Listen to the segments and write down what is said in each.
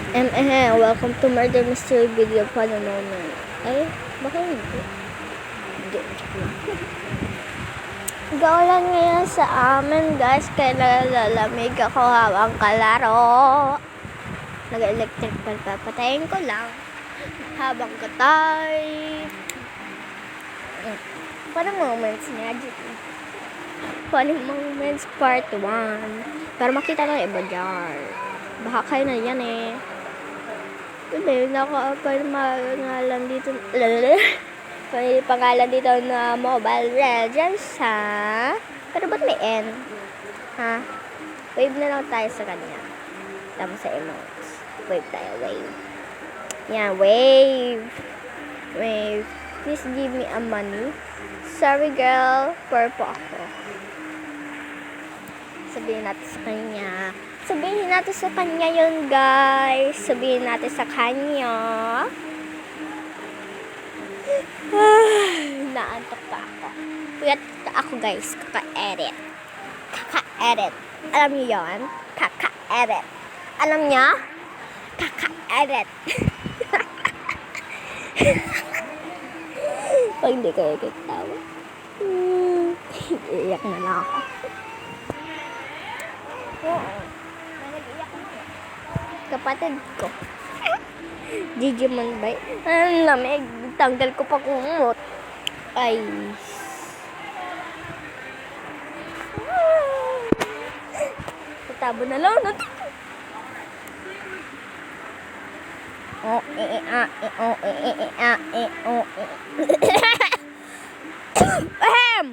Welcome to Murder Mystery Video for the moment. Ay, baka hindi. Hindi. Gawlan ngayon sa amin, guys. Kaya lalamig ako habang kalaro. Nag-electric pan, papatayin ko lang. Habang katay. Funny moments magic. Funny moments part 1. Para makita ng iba dyan. Baka kayo na yan eh. Hindi, naka-pangalan dito. Pangalan dito na Mobile Legends, ha? Pero ba't may N? Ha? Wave na lang tayo sa kanya. Tapos sa emotes. Wave tayo, wave. Yan, wave. Wave. Please give me a money. Sorry, girl. Purple ako. Sabihin natin sa kanya. Sabihin natin sa kanya yun, guys. Sabihin natin sa kanya. Naantok pa ako. Puyat ako, guys. Kaka-edit. Kaka-edit. Alam niyo yun? Kaka-edit. Alam niyo? Kaka-edit. Pag hindi kayo kitawa. Iiyak na lang ako. Oo. Kapatid ko. Digimon ba? Ang lamig. Tanggal ko pa kumot. Ay. Tabo na lang. Ahem.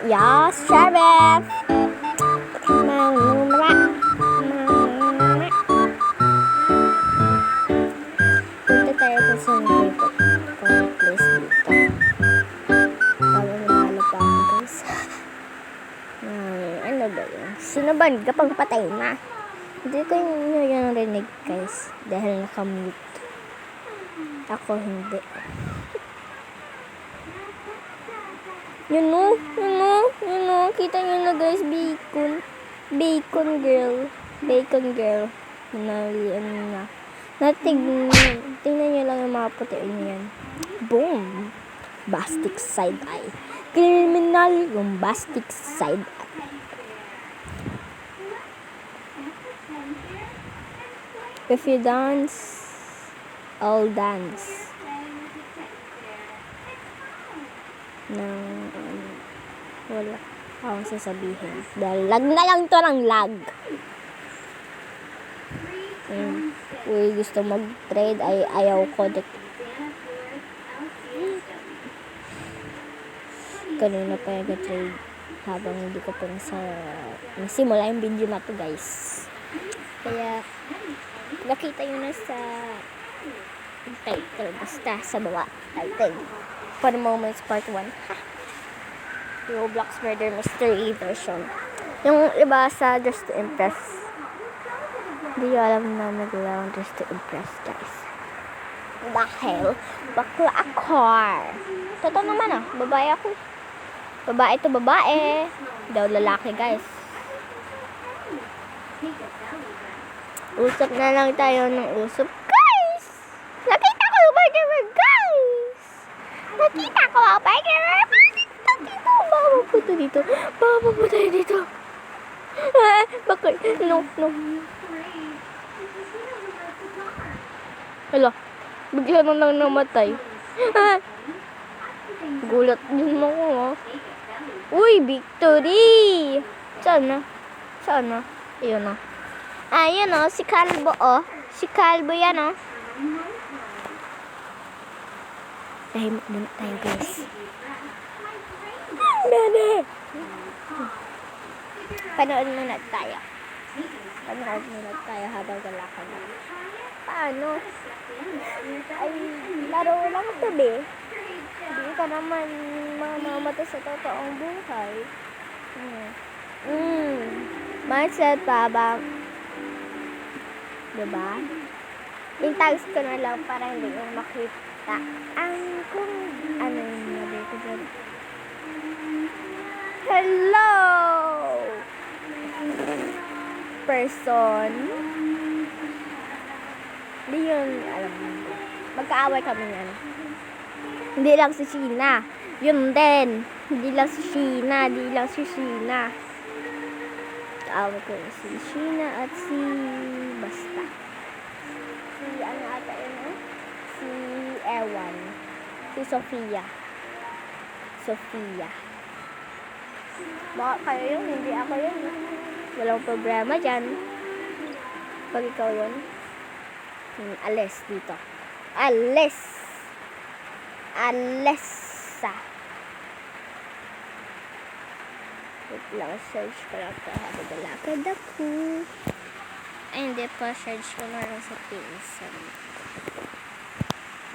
Yes, Sheriff. Punta tayo kung saan yung place dito. Parang nalala pa ako, guys. Ano ba yun? Sino ba kapag patay na? Hindi ko yung rinig, guys. Dahil nakamute. Ako hindi. Yun o. Kita nyo na, guys, bacon. Bacon girl. Ano na. Tingnan nyo lang yung mga putiin yan. Boom. Bastic side eye. Criminal yung bastic side eye. If you dance, I'll dance. Wala akong sasabihin. Dahil lag na lang to ng lag. Uy, gusto mag-trade ay ayaw ko. Kanina pa yung trade habang hindi ko pa nasimula yung video na to, guys. Kaya nakita yun na sa title. Basta sa baba title. For the moments part 1. Roblox Murder Mystery version. Yung iba sa Just to Impress. Hindi ko alam na naglalawang Just to Impress, guys. Dahil bakla ako. Totoo naman babae ako. Babae to babae. Daw lalaki, guys. Usap na lang tayo ng usap, guys. Nakita ko yung Spider-Man, guys. Nakita ko ang Spider-Man. Baka mapunta dito. Bakit? No. Hala, bigla na lang namatay. Gulat din ako, Uy, victory! Saan na? Ayun na. Ayun si Calvo, Si Calvo yan, Tahimik muna tayo, guys. Nene! Panood muna tayo habang galakad na. Paano? Ay, laro lang ito, be. Hindi ka naman mamamatay sa totoong buhay. Mindset pa ba? Diba? Yung tags ko na lang para hindi yung makita. Kung ano yung nabay ko dyan. Hello! person. Hindi yun, alam mo. Magkaaway kami yan. Hindi lang si Sheena. Yun din. Hindi lang si Sheena. Kaaway ko si Sheena at si Basta. Si ano ata yun, eh? Si Ewan. Si Sofia. Baka kayo yun, hindi ako yun. Walang problema dyan. Pag ikaw yun, alis dito. Alis! Wait lang, search ko lang ito. Habang ako. Ay, hindi pa. Search ko na lang sa pinsan.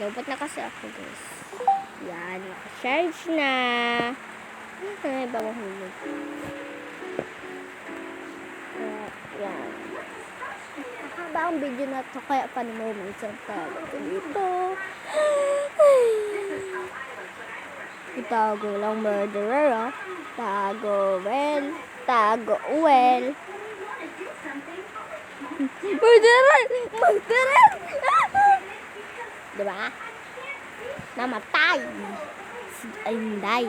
Lupot na kasi ako, guys. Yan, naka-search na. Ay, ba mahulog? Yan. Mahaba ang video na to, kaya panimumit sa talaga dito. Itago lang murderer, oh. Tago well. Murderer! Diba? Namatay. Si Inday.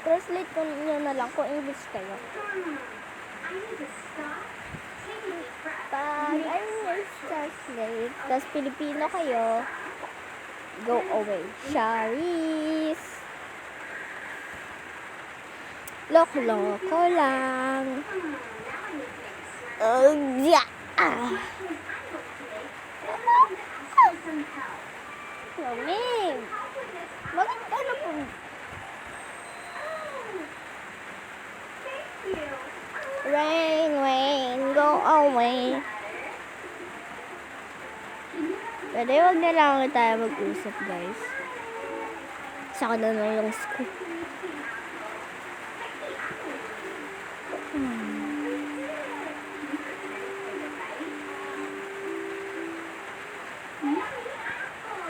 Translate ko nyo na lang kung English kayo. Pag English translate, tas Pilipino kayo, go away. Charis. Loko lang. Yeah. Lamig. Bakit ano po? Rain, go away. Pwede wag na lang tayo mag-usap, guys. Saka na lang school.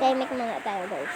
Tahimik muna tayo, guys.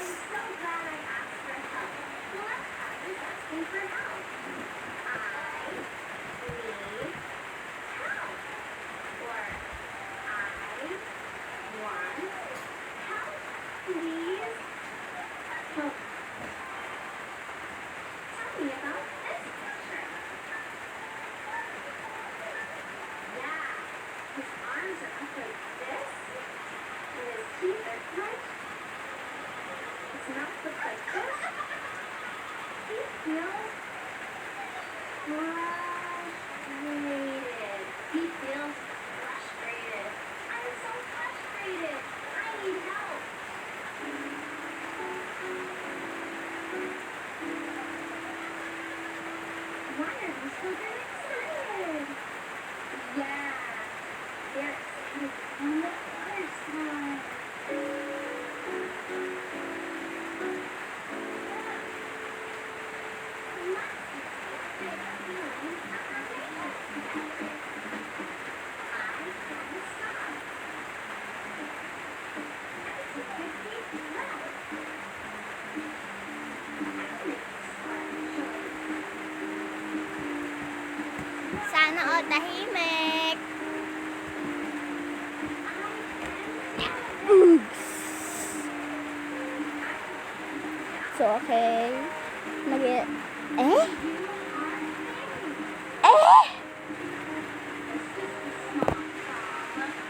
Sana all tahimik. Oops. So, okay.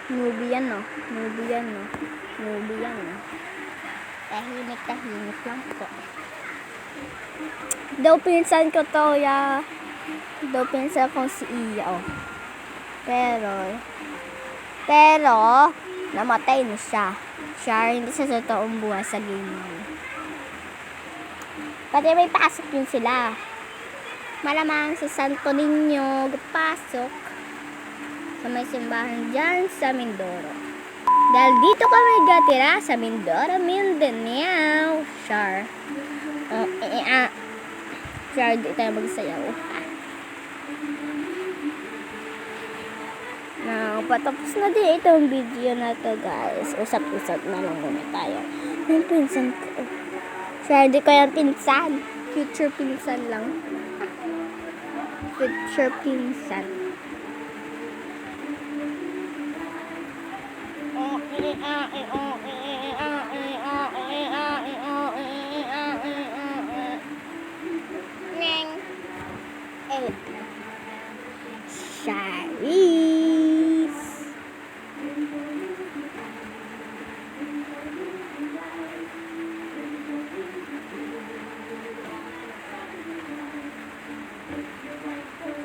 Nubian, no? Tahimik lang po. Daw pinsan ko to, ya. Daw pinsan kong si Iya, oh. Pero, namatay na siya. Hindi sa totoong buhay sa game. Pati may pasok yun sila. Malamang sa Santo Niño, pasok sa may simbahan dyan sa Mindoro. Dahil dito kami gatira sa Mindoro, Mindanao. Di tayo magsayaw. Now, patapos na din itong video na to, guys. Usap-usap na lang muna tayo. Yung pinsan ko. Di ko yung pinsan. Future pinsan lang. Future pinsan. Eh. Charis.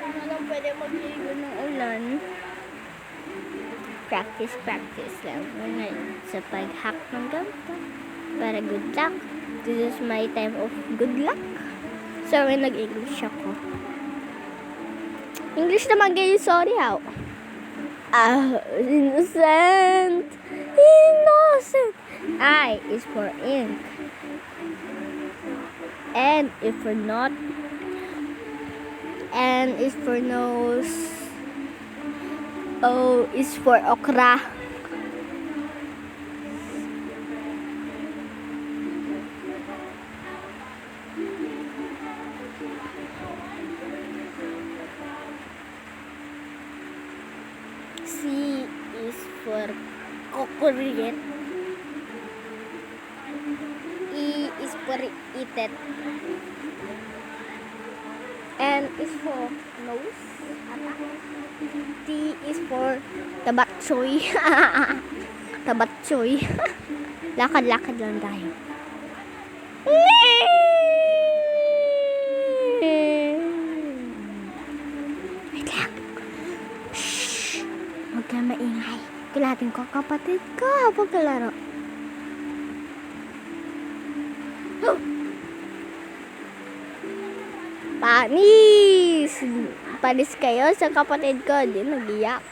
Sana lang pwede magligo ng ulan. Practice lang muna sa pag-hack ng ganito. Para good luck. This is my time of good luck. So, may nag-English ako. English naman kayo, sorry how. Innocent. Innocent. I is for ink. And is for not. N is for nose. O is for okra. C is for coconut. E is for eaten. N is for nose. T is for tabatsoy. Tabatsoy. Lakad-lakad lang tayo. Wait lang. Shhh. Huwag ka maingay. Kailangan ko kapatid ko habang kalaro. Panis! Panis kayo sa kapatid ko. Di nag-iyak.